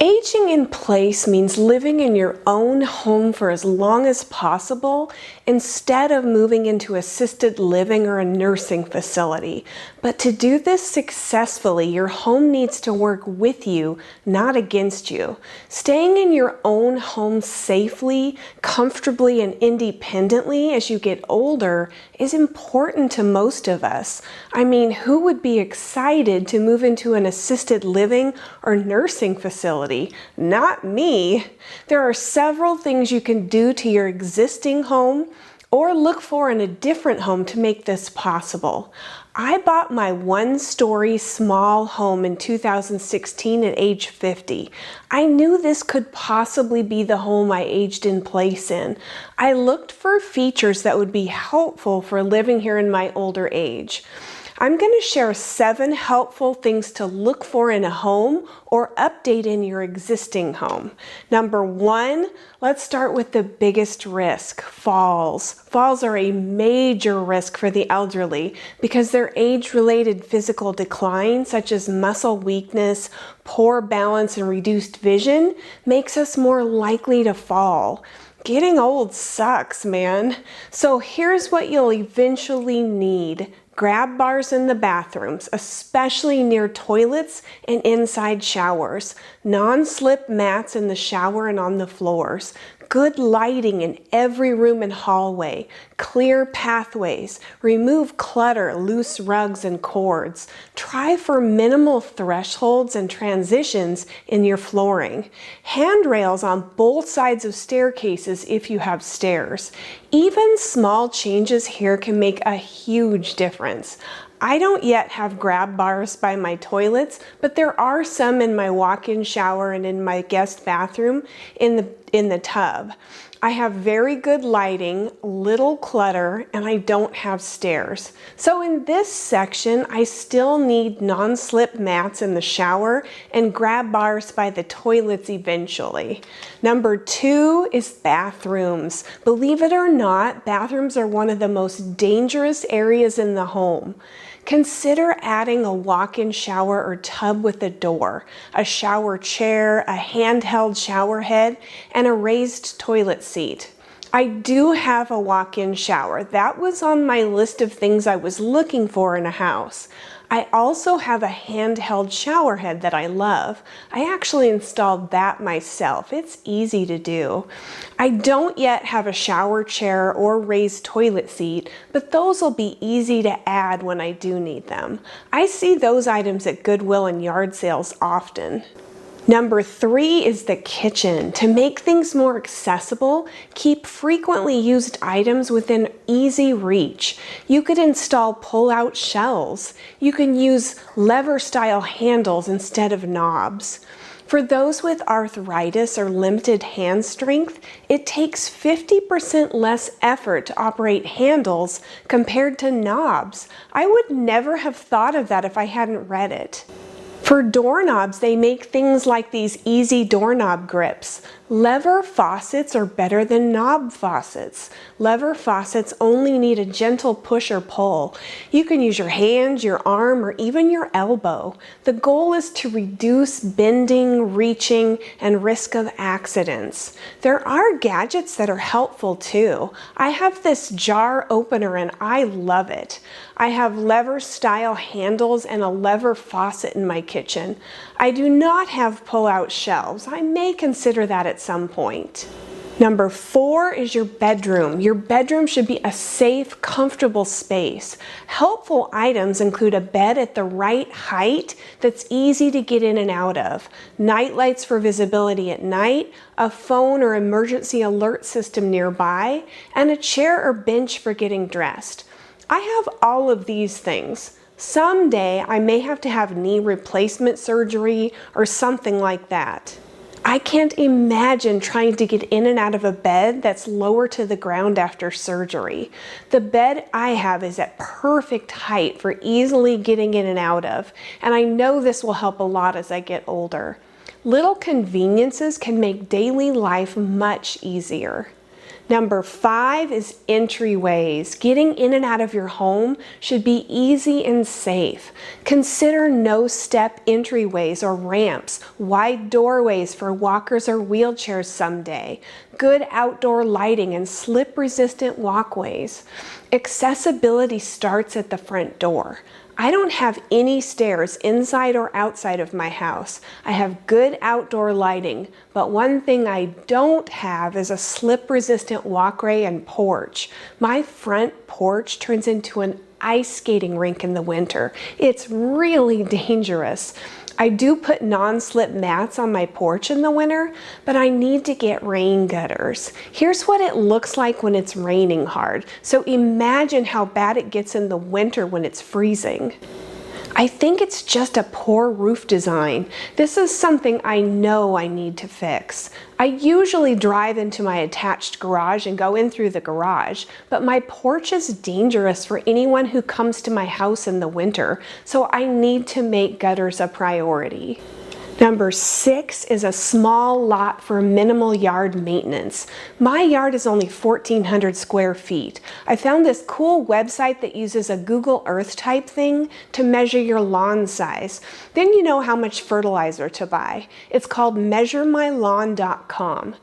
Aging in place means living in your own home for as long as possible instead of moving into assisted living or a nursing facility. But to do this successfully, your home needs to work with you, not against you. Staying in your own home safely, comfortably, and independently as you get older is important to most of us. I mean, who would be excited to move into an assisted living or nursing facility? Not me. There are several things you can do to your existing home or look for in a different home to make this possible. I bought my one-story small home in 2016 at age 50. I knew this could possibly be the home I aged in place in. I looked for features that would be helpful for living here in my older age. I'm going to share 7 helpful things to look for in a home or update in your existing home. Number 1, let's start with the biggest risk, falls. Falls are a major risk for the elderly because their age-related physical decline, such as muscle weakness, poor balance, and reduced vision, makes us more likely to fall. Getting old sucks, man. So here's what you'll eventually need. Grab bars in the bathrooms, especially near toilets and inside showers. Non-slip mats in the shower and on the floors. Good lighting in every room and hallway. Clear pathways. Remove clutter, loose rugs, and cords. Try for minimal thresholds and transitions in your flooring. Handrails on both sides of staircases if you have stairs. Even small changes here can make a huge difference. I don't yet have grab bars by my toilets, but there are some in my walk-in shower and in my guest bathroom in the tub. I have very good lighting, little clutter, and I don't have stairs. So in this section, I still need non-slip mats in the shower and grab bars by the toilets eventually. Number 2 is bathrooms. Believe it or not, bathrooms are one of the most dangerous areas in the home. Consider adding a walk-in shower or tub with a door, a shower chair, a handheld shower head, and a raised toilet seat. I do have a walk-in shower. That was on my list of things I was looking for in a house. I also have a handheld shower head that I love. I actually installed that myself. It's easy to do. I don't yet have a shower chair or raised toilet seat, but those will be easy to add when I do need them. I see those items at Goodwill and yard sales often. Number 3 is the kitchen. To make things more accessible, keep frequently used items within easy reach. You could install pull-out shelves. You can use lever-style handles instead of knobs. For those with arthritis or limited hand strength, it takes 50% less effort to operate handles compared to knobs. I would never have thought of that if I hadn't read it. For doorknobs, they make things like these easy doorknob grips. Lever faucets are better than knob faucets. Lever faucets only need a gentle push or pull. You can use your hand, your arm, or even your elbow. The goal is to reduce bending, reaching, and risk of accidents. There are gadgets that are helpful too. I have this jar opener and I love it. I have lever-style handles and a lever faucet in my kitchen. I do not have pull-out shelves. I may consider that at some point. Number 4 is your bedroom. Your bedroom should be a safe, comfortable space. Helpful items include a bed at the right height that's easy to get in and out of, night lights for visibility at night, a phone or emergency alert system nearby, and a chair or bench for getting dressed. I have all of these things. Someday I may have to have knee replacement surgery or something like that. I can't imagine trying to get in and out of a bed that's lower to the ground after surgery. The bed I have is at perfect height for easily getting in and out of, and I know this will help a lot as I get older. Little conveniences can make daily life much easier. Number 5 is entryways. Getting in and out of your home should be easy and safe. Consider no-step entryways or ramps, wide doorways for walkers or wheelchairs someday, good outdoor lighting, and slip-resistant walkways. Accessibility starts at the front door. I don't have any stairs inside or outside of my house. I have good outdoor lighting, but one thing I don't have is a slip-resistant walkway and porch. My front porch turns into an ice skating rink in the winter. It's really dangerous. I do put non-slip mats on my porch in the winter, but I need to get rain gutters. Here's what it looks like when it's raining hard. So imagine how bad it gets in the winter when it's freezing. I think it's just a poor roof design. This is something I know I need to fix. I usually drive into my attached garage and go in through the garage, but my porch is dangerous for anyone who comes to my house in the winter, so I need to make gutters a priority. Number 6 is a small lot for minimal yard maintenance. My yard is only 1,400 square feet. I found this cool website that uses a Google Earth type thing to measure your lawn size. Then you know how much fertilizer to buy. It's called measuremylawn.com.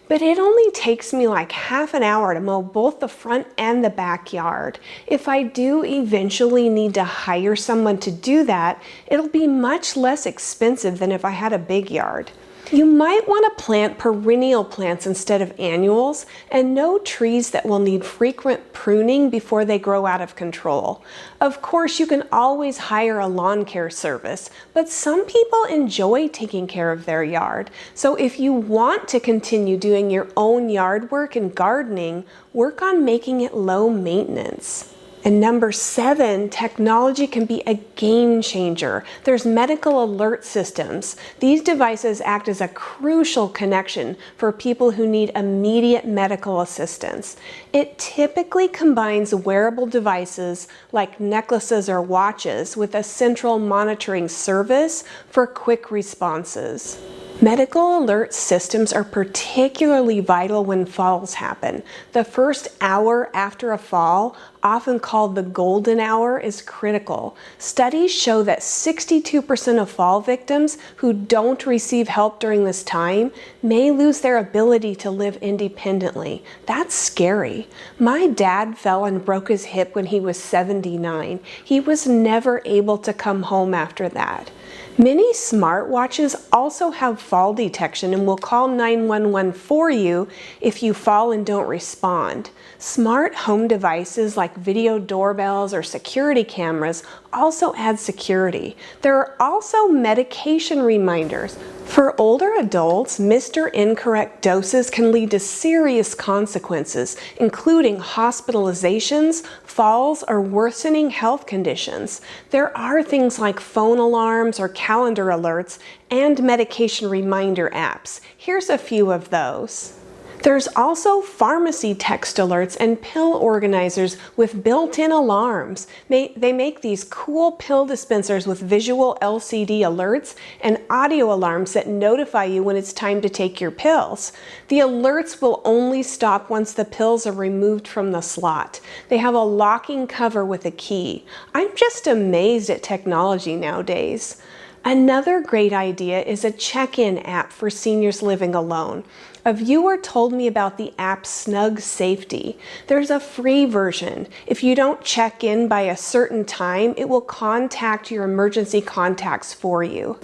But it only takes me like half an hour to mow both the front and the backyard. If I do eventually need to hire someone to do that, it'll be much less expensive than if I had a big yard. You might want to plant perennial plants instead of annuals, and no trees that will need frequent pruning before they grow out of control. Of course, you can always hire a lawn care service, but some people enjoy taking care of their yard. So if you want to continue doing your own yard work and gardening, work on making it low maintenance. And number 7, technology can be a game changer. There's medical alert systems. These devices act as a crucial connection for people who need immediate medical assistance. It typically combines wearable devices like necklaces or watches with a central monitoring service for quick responses. Medical alert systems are particularly vital when falls happen. The first hour after a fall, often called the golden hour, is critical. Studies show that 62% of fall victims who don't receive help during this time may lose their ability to live independently. That's scary. My dad fell and broke his hip when he was 79. He was never able to come home after that. Many smartwatches also have fall detection and will call 911 for you if you fall and don't respond. Smart home devices like video doorbells or security cameras also add security. There are also medication reminders. For older adults, missed or incorrect doses can lead to serious consequences, including hospitalizations, falls, or worsening health conditions. There are things like phone alarms or calendar alerts and medication reminder apps. Here's a few of those. There's also pharmacy text alerts and pill organizers with built-in alarms. They make these cool pill dispensers with visual LCD alerts and audio alarms that notify you when it's time to take your pills. The alerts will only stop once the pills are removed from the slot. They have a locking cover with a key. I'm just amazed at technology nowadays. Another great idea is a check-in app for seniors living alone. A viewer told me about the app Snug Safety. There's a free version. If you don't check in by a certain time, it will contact your emergency contacts for you.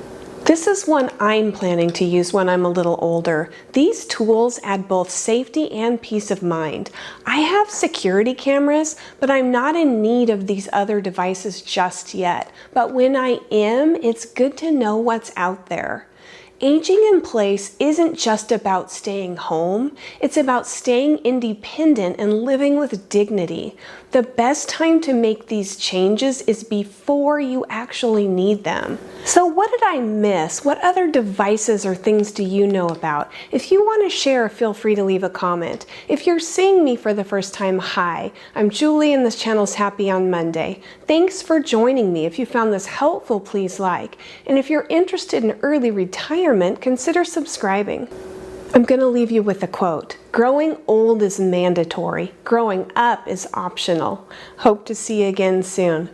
This is one I'm planning to use when I'm a little older. These tools add both safety and peace of mind. I have security cameras, but I'm not in need of these other devices just yet. But when I am, it's good to know what's out there. Aging in place isn't just about staying home, it's about staying independent and living with dignity. The best time to make these changes is before you actually need them. So what did I miss? What other devices or things do you know about? If you want to share, feel free to leave a comment. If you're seeing me for the first time, hi, I'm Julie and this channel's Happy on Monday. Thanks for joining me. If you found this helpful, please like. And if you're interested in early retirement, consider subscribing. I'm going to leave you with a quote. Growing old is mandatory. Growing up is optional. Hope to see you again soon.